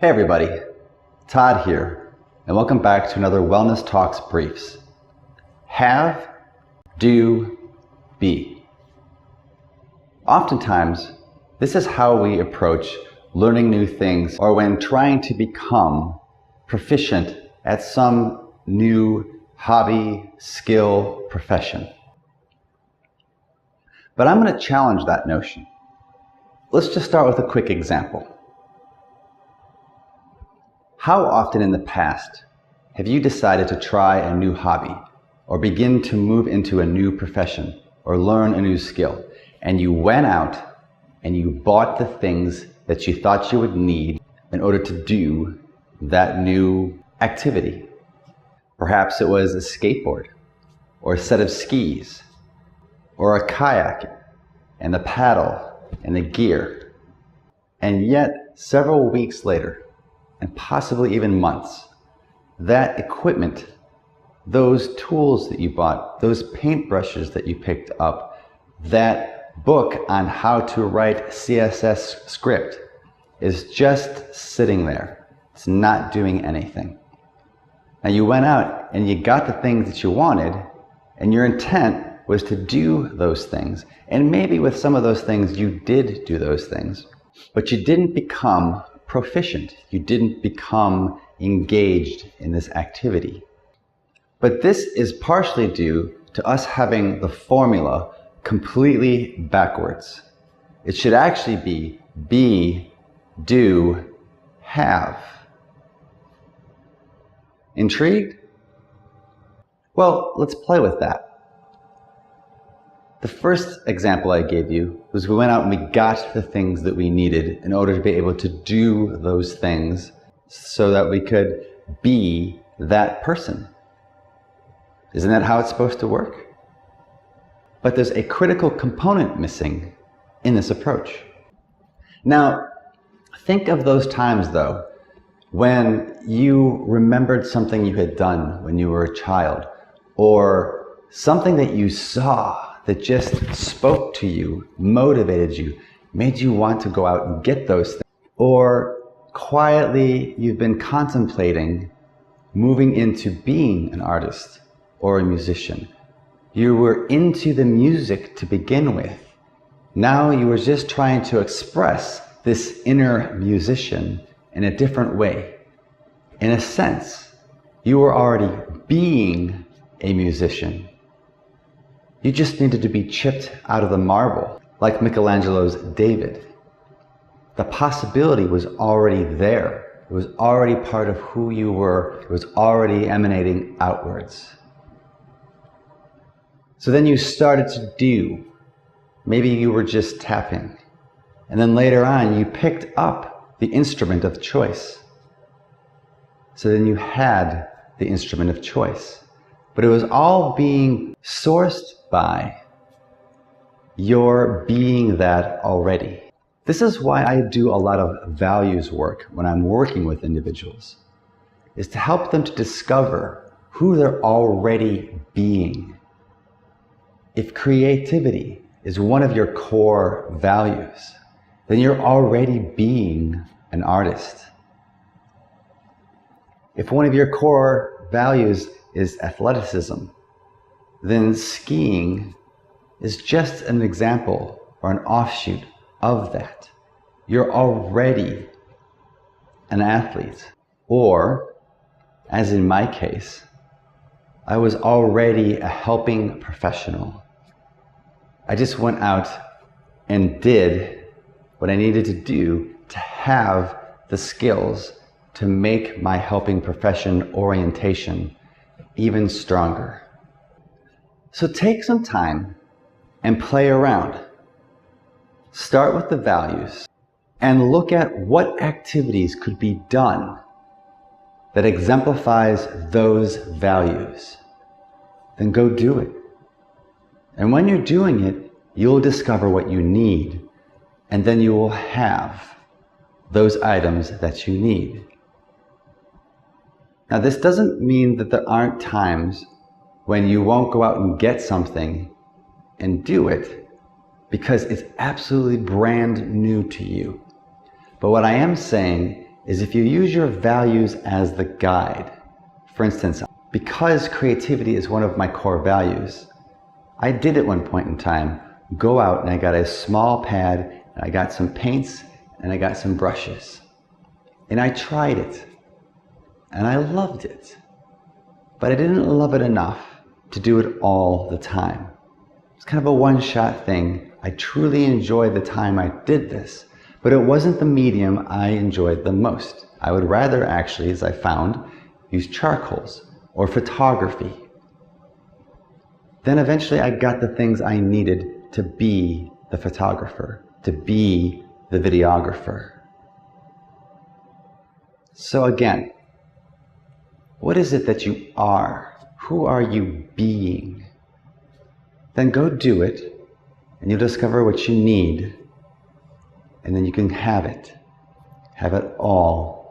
Hey everybody, Todd here, and welcome back to another Wellness Talks Briefs. Have, do, be. Oftentimes, this is how we approach learning new things or when trying to become proficient at some new hobby, skill, profession. But I'm going to challenge that notion. Let's just start with a quick example. How often in the past have you decided to try a new hobby or begin to move into a new profession or learn a new skill, and you went out and you bought the things that you thought you would need in order to do that new activity? Perhaps it was a skateboard or a set of skis or a kayak and the paddle and the gear. And yet several weeks later, and possibly even months, that equipment, those tools that you bought, those paintbrushes that you picked up, that book on how to write CSS script is just sitting there. It's not doing anything. Now you went out and you got the things that you wanted, and your intent was to do those things. And maybe with some of those things you did do those things, but you didn't become proficient. You didn't become engaged in this activity. But this is partially due to us having the formula completely backwards. It should actually be, do, have. Intrigued? Well, let's play with that. The first example I gave you was we went out and we got the things that we needed in order to be able to do those things so that we could be that person. Isn't that how it's supposed to work? But there's a critical component missing in this approach. Now, think of those times though, when you remembered something you had done when you were a child, or something that you saw that just spoke to you, motivated you, made you want to go out and get those things. Or quietly you've been contemplating moving into being an artist or a musician. You were into the music to begin with. Now you were just trying to express this inner musician in a different way. In a sense, you were already being a musician. You just needed to be chipped out of the marble, like Michelangelo's David. The possibility was already there. It was already part of who you were. It was already emanating outwards. So then you started to do. Maybe you were just tapping. And then later on, you picked up the instrument of choice. So then you had the instrument of choice. But it was all being sourced by your being that already. This is why I do a lot of values work when I'm working with individuals, is to help them to discover who they're already being. If creativity is one of your core values, then you're already being an artist. If one of your core values is athleticism, then skiing is just an example or an offshoot of that. You're already an athlete. Or, as in my case, I was already a helping professional. I just went out and did what I needed to do to have the skills to make my helping profession orientation even stronger. So take some time and play around. Start with the values and look at what activities could be done that exemplifies those values. Then go do it. And when you're doing it, you'll discover what you need, and then you will have those items that you need. Now, this doesn't mean that there aren't times when you won't go out and get something and do it because it's absolutely brand new to you. But what I am saying is if you use your values as the guide. For instance, because creativity is one of my core values, I did at one point in time go out and I got a small pad, and I got some paints, and I got some brushes. And I tried it, and I loved it. But I didn't love it enough to do it all the time. It's kind of a one-shot thing. I truly enjoyed the time I did this, but it wasn't the medium I enjoyed the most. I would rather actually, as I found, use charcoals or photography. Then eventually I got the things I needed to be the photographer, to be the videographer. So again, what is it that you are? Who are you being? Then go do it, and you'll discover what you need, and then you can have it all